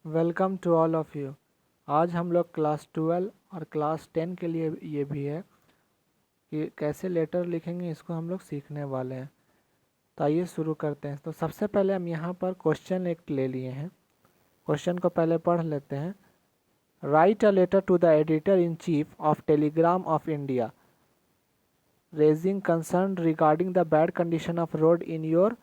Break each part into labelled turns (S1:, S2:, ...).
S1: Welcome to all of you. आज हम लोग क्लास 12 और क्लास 10 के लिए ये भी है कि कैसे लेटर लिखेंगे, इसको हम लोग सीखने वाले हैं। तो आइए शुरू करते हैं। तो सबसे पहले हम यहाँ पर क्वेश्चन एक ले लिए हैं। क्वेश्चन को पहले पढ़ लेते हैं। Write a letter to the editor in chief of Telegram of India raising concern regarding the bad condition of road in your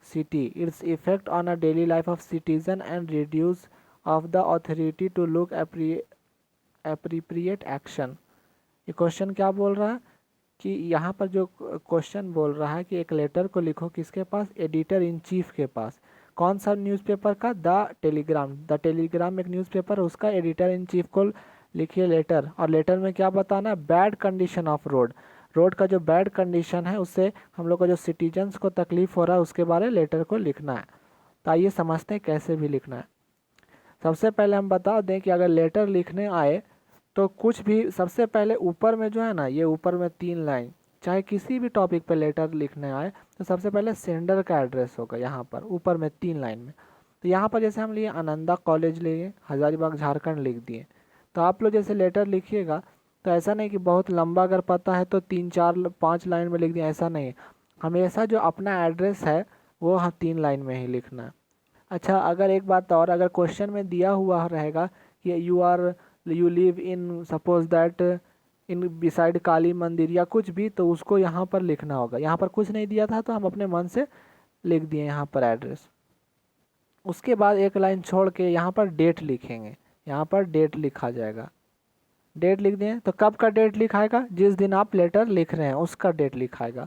S1: city, its effect on a daily life of citizen and reduce of the authority to look appropriate action। ये question क्या बोल रहा है कि यहाँ पर जो question बोल रहा है कि एक लेटर को लिखो किसके पास, एडिटर इन चीफ के पास। कौन सा न्यूज़पेपर का? The Telegram. द टेलीग्राम एक न्यूज़पेपर, उसका एडिटर इन चीफ को लिखिए लेटर। और लेटर में क्या बताना है? Bad condition of road. Road का जो बैड कंडीशन है उससे हम लोग को जो सिटीजन्स को तकलीफ हो रहा है उसके बारे में लेटर को लिखना है। तो आइए समझते हैं कैसे भी लिखना है। सबसे पहले हम बता दें कि अगर लेटर लिखने आए तो कुछ भी सबसे पहले ऊपर में जो है ना, ये ऊपर में 3 लाइन, चाहे किसी भी टॉपिक पे लेटर लिखने आए तो सबसे पहले सेंडर का एड्रेस होगा यहाँ पर ऊपर में 3 लाइन में। तो यहाँ पर जैसे हम लिए आनंदा कॉलेज लिए, हजारीबाग झारखंड लिख दिए। तो आप लोग जैसे लेटर लिखिएगा तो ऐसा नहीं कि बहुत लंबा अगर पता है तो 3 4 5 लाइन में लिख दिया, ऐसा नहीं है। हमेशा जो अपना एड्रेस है वो हम 3 लाइन में ही लिखना है। अच्छा, अगर एक बात और, अगर क्वेश्चन में दिया हुआ रहेगा कि you live in suppose that in beside Kali Mandir या कुछ भी, तो उसको यहाँ पर लिखना होगा। यहाँ पर कुछ नहीं दिया था तो हम अपने मन से लिख दिए यहाँ पर एड्रेस। उसके बाद एक लाइन छोड़ के यहाँ पर डेट लिखेंगे। यहाँ पर डेट लिखा जाएगा। डेट लिख दिए तो कब का डेट लिखाएगा? जिस दिन आप लेटर लिख रहे हैं उसका डेट लिखाएगा।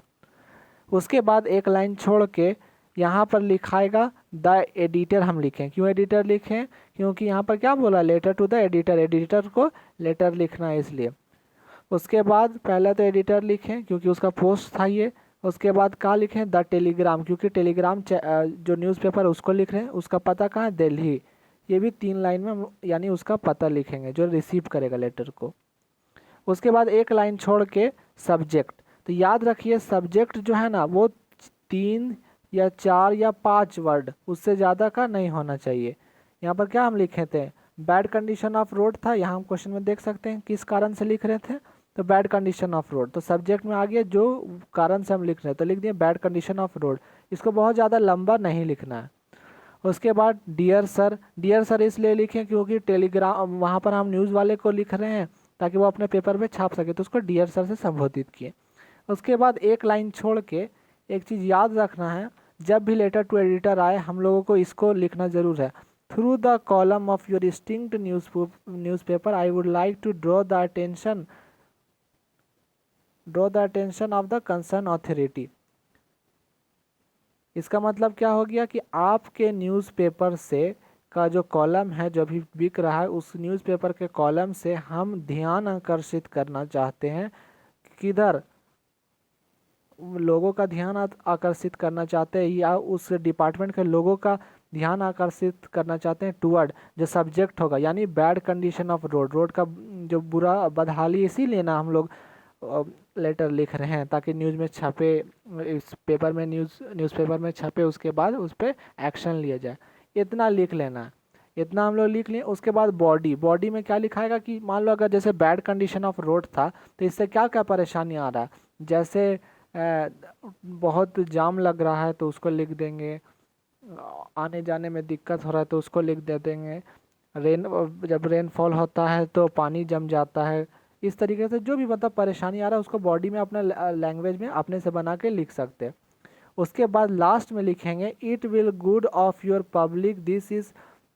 S1: उसके बाद एक लाइन छोड़ के यहाँ पर लिखाएगा द एडिटर हम लिखें। क्यों एडिटर लिखें? क्योंकि यहाँ पर क्या बोला? Letter to the editor, editor को लेटर लिखना है इसलिए। उसके बाद पहले तो एडिटर लिखें क्योंकि उसका पोस्ट था ये। उसके बाद क्या लिखें? द टेलीग्राम, क्योंकि टेलीग्राम जो न्यूज़पेपर उसको लिख रहे हैं, उसका पता कहाँ है? दिल्ली। ये भी 3 लाइन में यानी उसका पता लिखेंगे जो रिसीव करेगा लेटर को। उसके बाद एक लाइन छोड़ के सब्जेक्ट। तो याद रखिए सब्जेक्ट जो है ना वो 3 या 4 या 5 वर्ड, उससे ज़्यादा का नहीं होना चाहिए। यहाँ पर क्या हम लिखे थे? बैड कंडीशन ऑफ रोड था। यहाँ हम क्वेश्चन में देख सकते हैं किस कारण से लिख रहे थे, तो बैड कंडीशन ऑफ रोड। तो सब्जेक्ट में आ गया जो कारण से हम लिख रहे हैं, तो लिख दिए बैड कंडीशन ऑफ रोड। इसको बहुत ज़्यादा लंबा नहीं लिखना है। उसके बाद डियर सर, डियर सर इसलिए लिखें क्योंकि टेलीग्राम वहाँ पर हम न्यूज़ वाले को लिख रहे हैं ताकि वो अपने पेपर में छाप सके, तो उसको डियर सर से संबोधित किए। उसके बाद एक लाइन छोड़ के एक चीज़ याद रखना है, जब भी लेटर टू एडिटर आए हम लोगों को इसको लिखना ज़रूर है। Through the column of your distinct newspaper I would like to draw the attention of the concern authority. इसका मतलब क्या हो गया कि आपके न्यूज़पेपर से का जो कॉलम है जो भी बिक रहा है, उस न्यूज़पेपर के कॉलम से हम ध्यान आकर्षित करना चाहते हैं। किधर? लोगों का ध्यान आकर्षित करना चाहते हैं या उस डिपार्टमेंट के लोगों का ध्यान आकर्षित करना चाहते हैं टूवर्ड जो सब्जेक्ट होगा, यानी bad condition of road, road का जो बुरा बदहाली। इसीलिए ना हम लोग लेटर लिख रहे हैं ताकि न्यूज़ में छपे, इस पेपर में न्यूज़पेपर में छपे, उसके बाद उस पर एक्शन लिया जाए। इतना लिख लेना है। इतना हम लोग लिख लिए। उसके बाद बॉडी, बॉडी में क्या लिखाएगा कि मान लो अगर जैसे बैड कंडीशन ऑफ रोड था तो इससे क्या क्या परेशानी आ रहा है, जैसे बहुत जाम लग रहा है तो उसको लिख देंगे। आने जाने में दिक्कत हो रहा है तो उसको लिख दे देंगे। जब रेनफॉल होता है तो पानी जम जाता है। इस तरीके से जो भी मतलब परेशानी आ रहा है उसको बॉडी में अपना लैंग्वेज में अपने से बना के लिख सकते हैं। उसके बाद लास्ट में लिखेंगे it will good of your public this is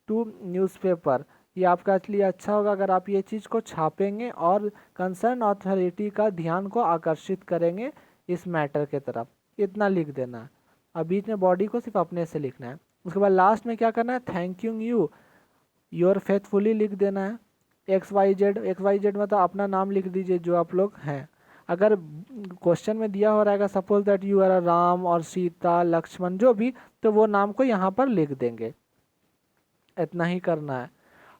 S1: to newspaper. ये आपका लिए अच्छा होगा अगर आप ये चीज़ को छापेंगे और कंसर्न अथॉरिटी का ध्यान को आकर्षित करेंगे इस मैटर के तरफ। इतना लिख देना है। अब बीच में बॉडी को सिर्फ अपने से लिखना है। उसके बाद लास्ट में क्या करना है? थैंक यू योर फेथफुली लिख देना है। XYZ, XYZ मतलब अपना नाम लिख दीजिए जो आप लोग हैं। अगर क्वेश्चन में दिया हो रहेगा suppose that you are Ram और सीता लक्ष्मण जो भी, तो वो नाम को यहाँ पर लिख देंगे। इतना ही करना है।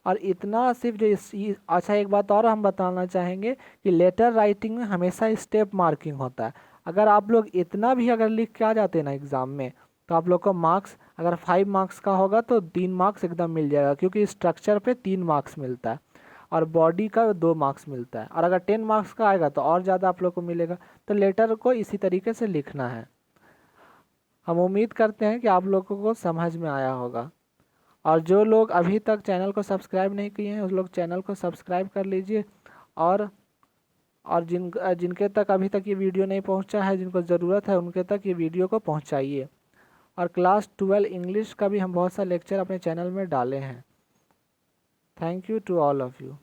S1: और इतना सिर्फ जो अच्छा, एक बात और हम बताना चाहेंगे कि लेटर राइटिंग में हमेशा स्टेप मार्किंग होता है। अगर आप लोग इतना भी अगर लिख के आ जाते हैं ना एग्ज़ाम में, तो आप लोग को मार्क्स अगर 5 मार्क्स का होगा तो 3 मार्क्स एकदम मिल जाएगा, क्योंकि स्ट्रक्चर पे 3 मार्क्स मिलता है और बॉडी का 2 मार्क्स मिलता है। और अगर 10 मार्क्स का आएगा तो और ज़्यादा आप लोग को मिलेगा। तो लेटर को इसी तरीके से लिखना है। हम उम्मीद करते हैं कि आप लोगों को समझ में आया होगा। और जो लोग अभी तक चैनल को सब्सक्राइब नहीं किए हैं उस लोग चैनल को सब्सक्राइब कर लीजिए। और जिनके तक अभी तक ये वीडियो नहीं पहुंचा है, जिनको ज़रूरत है उनके तक ये वीडियो को पहुंचाइए। और क्लास 12 इंग्लिश का भी हम बहुत सा लेक्चर अपने चैनल में डाले हैं। Thank you to all of you.